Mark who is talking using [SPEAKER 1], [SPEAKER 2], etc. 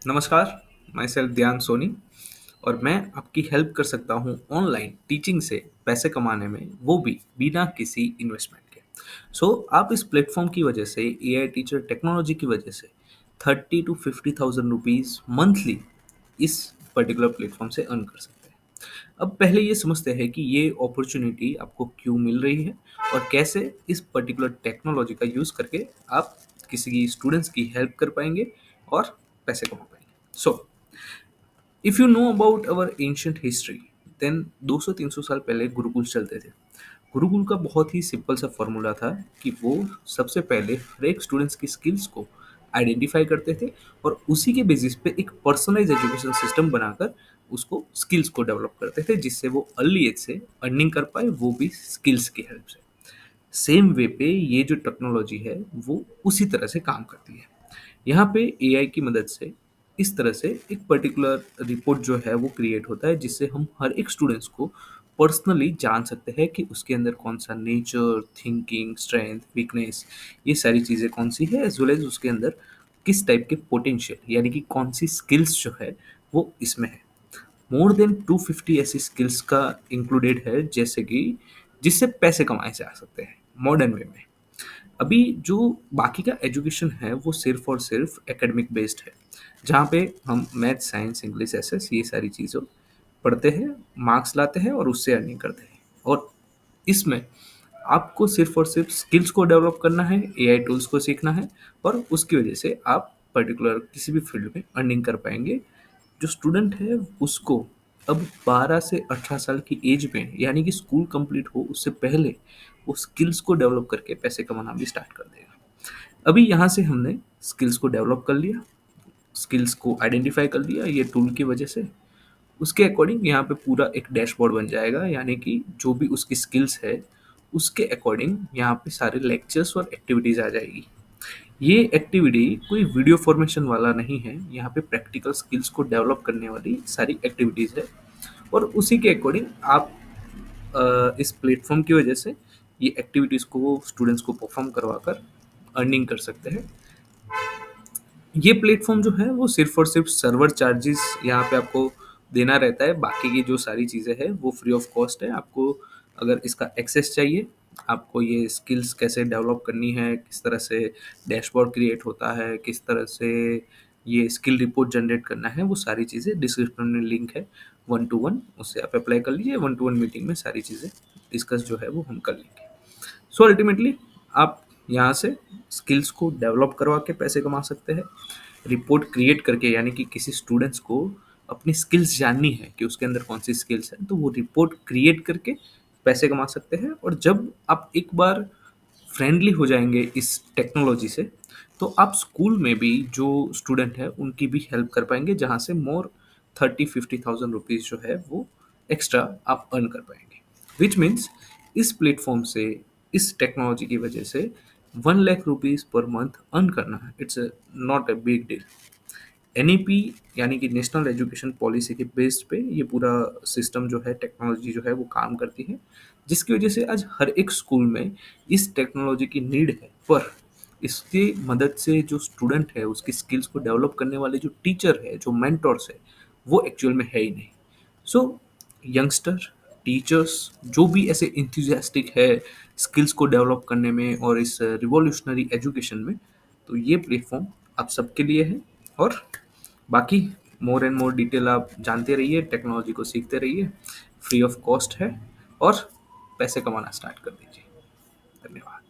[SPEAKER 1] नमस्कार, मैं सेल्फ ध्यान सोनी और मैं आपकी हेल्प कर सकता हूँ ऑनलाइन टीचिंग से पैसे कमाने में, वो भी बिना किसी इन्वेस्टमेंट के। आप इस प्लेटफॉर्म की वजह से एआई टीचर टेक्नोलॉजी की वजह से 30 to 50,000 रुपीज़ मंथली इस पर्टिकुलर प्लेटफॉर्म से अर्न कर सकते हैं। अब पहले ये समझते हैं कि ये अपॉर्चुनिटी आपको क्यों मिल रही है और कैसे इस पर्टिकुलर टेक्नोलॉजी का यूज़ करके आप किसी स्टूडेंट्स की हेल्प कर पाएंगे और पैसे कमा पाएंगे। If you know about our ancient history, then 200-300 साल पहले गुरुकुल चलते थे। गुरुकुल का बहुत ही सिंपल सा फॉर्मूला था कि वो सबसे पहले हर एक स्टूडेंट्स की स्किल्स को आइडेंटिफाई करते थे और उसी के बेसिस पे एक पर्सनलाइज एजुकेशन सिस्टम बनाकर उसको स्किल्स को डेवलप करते थे, जिससे वो अर्ली एज से अर्निंग कर पाए, वो भी स्किल्स की हेल्प से। सेम वे पे ये जो टेक्नोलॉजी है वो उसी तरह से काम करती है। यहाँ पे एआई की मदद से इस तरह से एक पर्टिकुलर रिपोर्ट जो है वो क्रिएट होता है, जिससे हम हर एक स्टूडेंट्स को पर्सनली जान सकते हैं कि उसके अंदर कौन सा नेचर, थिंकिंग, स्ट्रेंथ, वीकनेस, ये सारी चीज़ें कौन सी है, एज वेल एज उसके अंदर किस टाइप के पोटेंशियल यानी कि कौन सी स्किल्स जो है वो इसमें है। मोर देन 250 ऐसी स्किल्स का इंक्लूडेड है, जैसे कि जिससे पैसे कमाए जा सकते हैं मॉडर्न वे में। अभी जो बाकी का एजुकेशन है वो सिर्फ और सिर्फ एकेडमिक बेस्ड है, जहाँ पे हम मैथ, साइंस, इंग्लिश, एसएस ये सारी चीज़ों पढ़ते हैं, मार्क्स लाते हैं और उससे अर्निंग करते हैं। और इसमें आपको सिर्फ और सिर्फ स्किल्स को डेवलप करना है, एआई टूल्स को सीखना है और उसकी वजह से आप पर्टिकुलर किसी भी फील्ड में अर्निंग कर पाएंगे। जो स्टूडेंट है उसको अब 12 से 18 साल की एज में, यानी कि स्कूल कंप्लीट हो उससे पहले, वो स्किल्स को डेवलप करके पैसे कमाना भी स्टार्ट कर देगा। अभी यहाँ से हमने स्किल्स को डेवलप कर लिया, स्किल्स को आइडेंटिफाई कर लिया ये टूल की वजह से। उसके अकॉर्डिंग यहाँ पे पूरा एक डैशबोर्ड बन जाएगा, यानी कि जो भी उसकी स्किल्स है उसके अकॉर्डिंग यहाँ पे सारे लेक्चर्स और एक्टिविटीज़ आ जाएगी। ये एक्टिविटी कोई वीडियो फॉर्मेशन वाला नहीं है, यहाँ पे प्रैक्टिकल स्किल्स को डेवलप करने वाली सारी एक्टिविटीज़ है और उसी के अकॉर्डिंग आप इस प्लेटफॉर्म की वजह से ये एक्टिविटीज़ को स्टूडेंट्स को परफॉर्म करवा कर अर्निंग कर सकते हैं। ये प्लेटफॉर्म जो है वो सिर्फ और सिर्फ सर्वर चार्जेस यहाँ पे आपको देना रहता है, बाकी की जो सारी चीज़ें हैं वो फ्री ऑफ कॉस्ट है। आपको अगर इसका एक्सेस चाहिए, आपको ये स्किल्स कैसे डेवलप करनी है, किस तरह से डैशबोर्ड क्रिएट होता है, किस तरह से ये स्किल रिपोर्ट जनरेट करना है, वो सारी चीज़ें डिस्क्रिप्शन में लिंक है, 1-to-1 उससे आप अप्लाई कर लीजिए। 1-to-1 मीटिंग में सारी चीज़ें डिस्कस जो है वो हम कर लेंगे। अल्टीमेटली आप यहाँ से स्किल्स को डेवलप करवा के पैसे कमा सकते हैं। रिपोर्ट क्रिएट करके, यानी कि किसी स्टूडेंट्स को अपनी स्किल्स जाननी है कि उसके अंदर कौन सी स्किल्स है, तो वो रिपोर्ट क्रिएट करके पैसे कमा सकते हैं। और जब आप एक बार फ्रेंडली हो जाएंगे इस टेक्नोलॉजी से, तो आप स्कूल में भी जो स्टूडेंट है उनकी भी हेल्प कर पाएंगे, जहाँ से मोर 30-50,000 रुपीज़ जो है वो एक्स्ट्रा आप अर्न कर पाएंगे। विच मीन्स इस प्लेटफॉर्म से, इस टेक्नोलॉजी की वजह से 1 लाख रुपीज़ पर मंथ अर्न करना, it's not a big deal. NEP यानी कि नेशनल एजुकेशन पॉलिसी के बेस पे ये पूरा सिस्टम जो है, टेक्नोलॉजी जो है वो काम करती है, जिसकी वजह से आज हर एक स्कूल में इस टेक्नोलॉजी की नीड है। पर इसकी मदद से जो स्टूडेंट है उसकी स्किल्स को डेवलप करने वाले जो टीचर है, जो मेंटर्स है, वो एक्चुअल में है ही नहीं। सो यंगस्टर, टीचर्स जो भी ऐसे इंथुजियास्टिक है स्किल्स को डेवलप करने में और इस रिवॉल्यूशनरी एजुकेशन में, तो ये प्लेटफॉर्म आप सबके लिए है। और बाकी मोर एंड मोर डिटेल आप जानते रहिए, टेक्नोलॉजी को सीखते रहिए, फ्री ऑफ कॉस्ट है और पैसे कमाना स्टार्ट कर दीजिए। धन्यवाद।